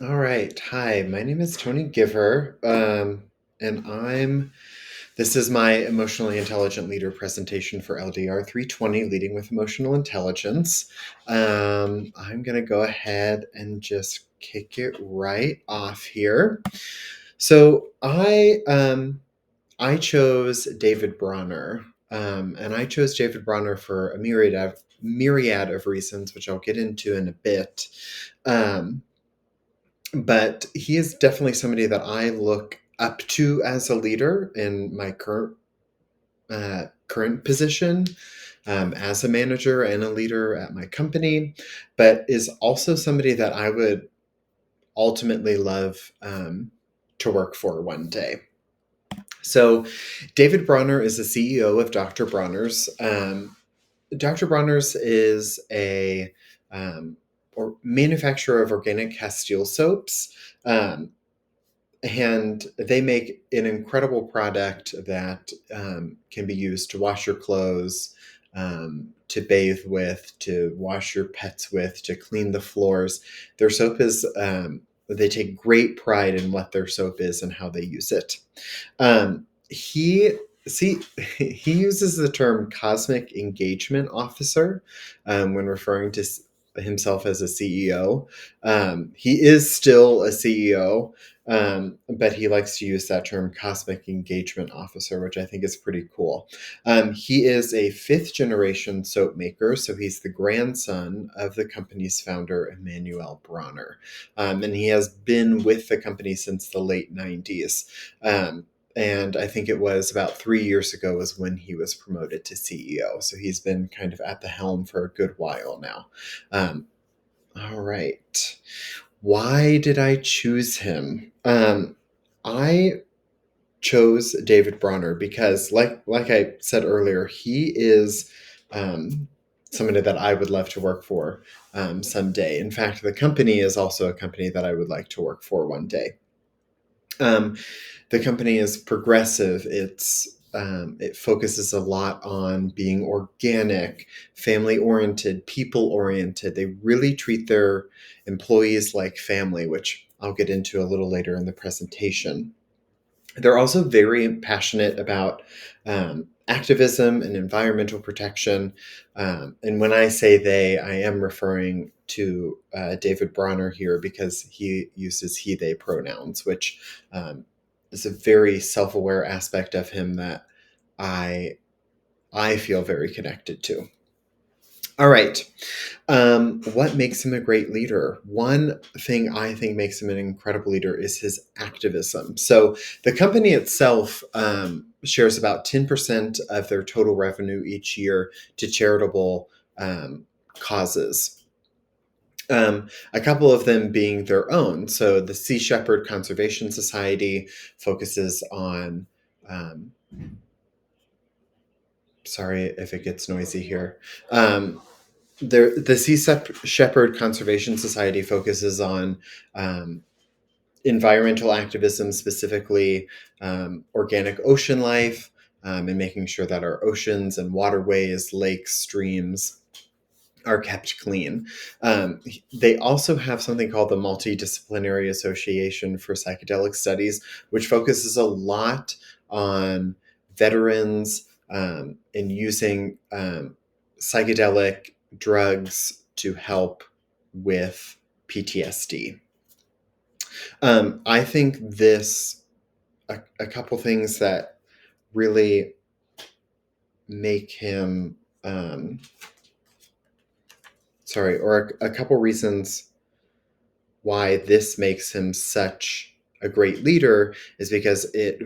All right. Hi, my name is Tony Giver, and this is my emotionally intelligent leader presentation for LDR-320, Leading with Emotional Intelligence. I'm going to go ahead and just kick it right off here. So I chose David Bronner, and I chose David Bronner for a myriad of reasons, which I'll get into in a bit. Um, but he is definitely somebody that I look up to as a leader in my current position, as a manager and a leader at my company, but is also somebody that I would ultimately love to work for one day. So, David Bronner is the CEO of Dr. Bronner's. Dr. Bronner's is a or manufacturer of organic castile soaps. And they make an incredible product that can be used to wash your clothes, to bathe with, to wash your pets with, to clean the floors. Their soap is, they take great pride in what their soap is and how they use it. He see he uses the term cosmic engagement officer when referring to himself as a CEO. He is still a CEO, but he likes to use that term cosmic engagement officer, which I think is pretty cool. He is a fifth generation soap maker, so he's the grandson of the company's founder, Emmanuel Bronner. And he has been with the company since the late 90s. And I think it was about 3 years ago was when he was promoted to CEO. So he's been kind of at the helm for a good while now. All right. Why did I choose him? I chose David Bronner because, like I said earlier, he is somebody that I would love to work for someday. In fact, the company is also a company that I would like to work for one day. The company is progressive. It focuses a lot on being organic, family oriented, people oriented. They really treat their employees like family, which I'll get into a little later in the presentation. They're also very passionate about activism and environmental protection. And when I say they, I am referring to David Bronner here because he uses he, they pronouns, which is a very self aware aspect of him that I, I feel very connected to. All right. What makes him a great leader? One thing I think makes him an incredible leader is his activism. So the company itself shares about 10% of their total revenue each year to charitable causes. A couple of them being their own. So the Sea Shepherd Conservation Society focuses on sorry if it gets noisy here. The Sea Shepherd Conservation Society focuses on environmental activism, specifically organic ocean life, and making sure that our oceans and waterways, lakes, streams are kept clean. They also have something called the Multidisciplinary Association for Psychedelic Studies, which focuses a lot on veterans and using psychedelic drugs to help with PTSD. I think a couple things that really make him, or a couple reasons why this makes him such a great leader is because it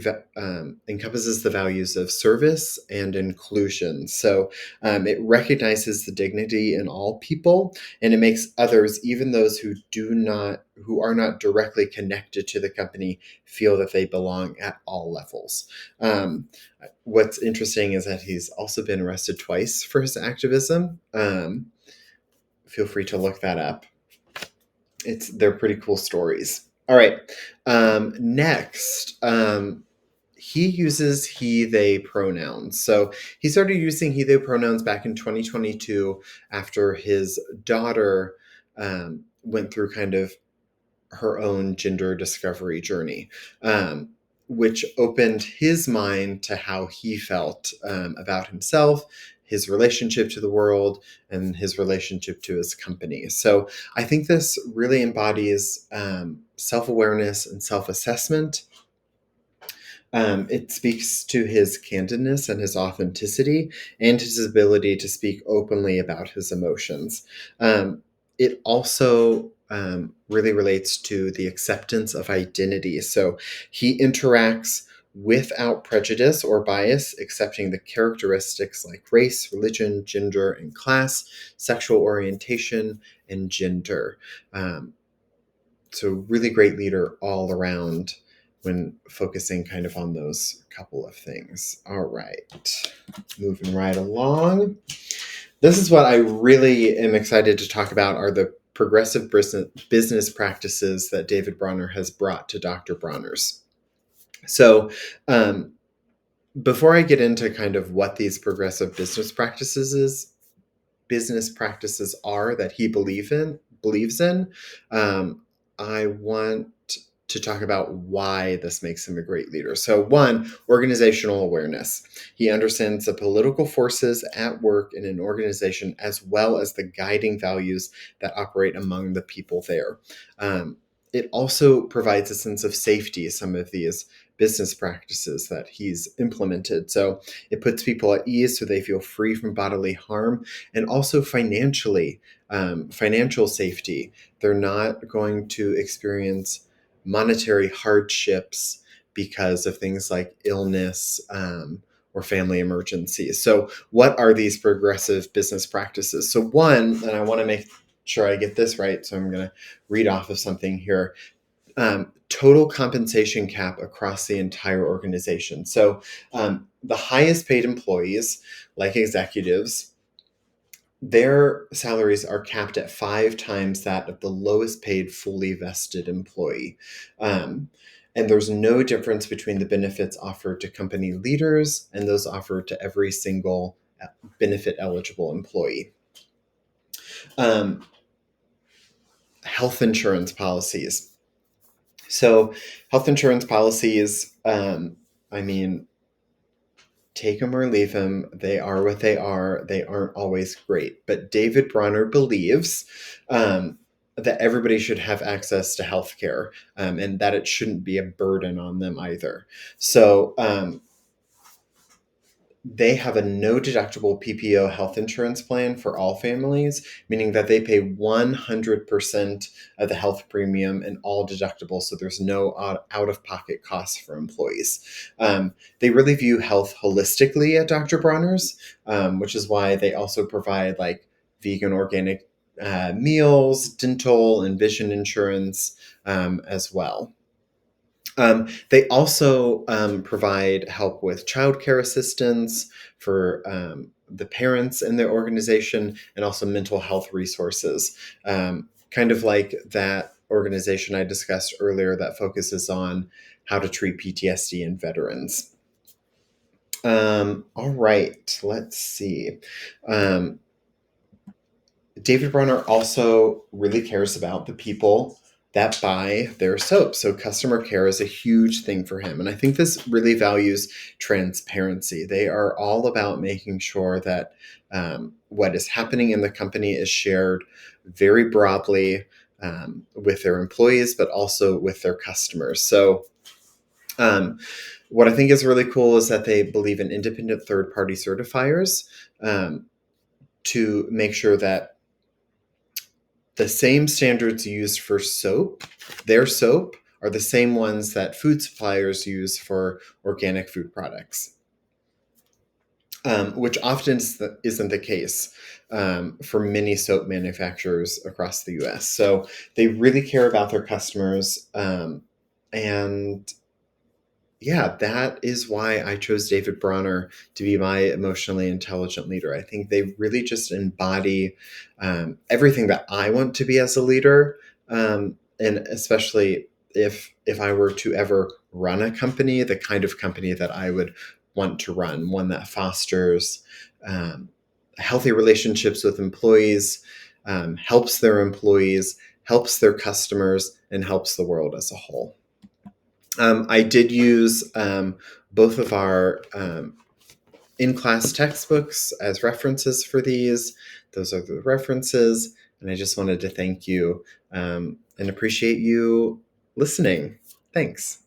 encompasses the values of service and inclusion. So it recognizes the dignity in all people, and it makes others, even those who are not directly connected to the company, feel that they belong at all levels. What's interesting is that he's also been arrested twice for his activism. Feel free to look that up. They're pretty cool stories. All right. Next, he uses he, they pronouns. So he started using he, they pronouns back in 2022 after his daughter went through kind of her own gender discovery journey, um, which opened his mind to how he felt about himself, his relationship to the world, and his relationship to his company. So I think this really embodies self awareness and self assessment. It speaks to his candidness and his authenticity and his ability to speak openly about his emotions. It also really relates to the acceptance of identity. So he interacts without prejudice or bias, accepting the characteristics like race, religion, gender, and class, sexual orientation, and gender. Um, so really great leader all around when focusing kind of on those couple of things. All right, moving right along. This is what I really am excited to talk about are the progressive business practices that David Bronner has brought to Dr. Bronner's. So before I get into kind of what these progressive business practices are that he believes in, um, I want to talk about why this makes him a great leader. So, one, organizational awareness. He understands the political forces at work in an organization as well as the guiding values that operate among the people there. It also provides a sense of safety, some of these business practices that he's implemented. So it puts people at ease so they feel free from bodily harm, and also financially, financial safety. They're not going to experience monetary hardships because of things like illness or family emergencies. So, what are these progressive business practices? So, one, and I want to make sure I get this right, so I'm going to read off of something here. Total compensation cap across the entire organization. So, the highest paid employees, like executives, their salaries are capped at 5 times that of the lowest paid fully vested employee. Um, and there's no difference between the benefits offered to company leaders and those offered to every single benefit eligible employee. Um, Health insurance policies. So, health insurance policies, I mean, take them or leave them. They are what they are. They aren't always great. But David Bronner believes that everybody should have access to healthcare, and that it shouldn't be a burden on them either. So they have a no deductible PPO health insurance plan for all families, meaning that they pay 100% of the health premium and all deductibles. So there's no out of pocket costs for employees. They really view health holistically at Dr. Bronner's, which is why they also provide like vegan, organic meals, dental, and vision insurance as well. They also provide help with childcare assistance for the parents in their organization and also mental health resources, kind of like that organization I discussed earlier that focuses on how to treat PTSD in veterans. All right, let's see. Um, David Bronner also really cares about the people that buy their soap. So customer care is a huge thing for him. And I think this really values transparency. They are all about making sure that what is happening in the company is shared very broadly with their employees, but also with their customers. So what I think is really cool is that they believe in independent third party certifiers to make sure that the same standards used for soap, their soap, are the same ones that food suppliers use for organic food products, which often isn't the case for many soap manufacturers across the US. So they really care about their customers. And yeah, that is why I chose David Bronner to be my emotionally intelligent leader. I think they really just embody everything that I want to be as a leader, and especially if I were to ever run a company, the kind of company that I would want to run, one that fosters healthy relationships with employees, helps their employees, helps their customers, and helps the world as a whole. I did use both of our in-class textbooks as references for these. Those are the references, and I just wanted to thank you and appreciate you listening. Thanks.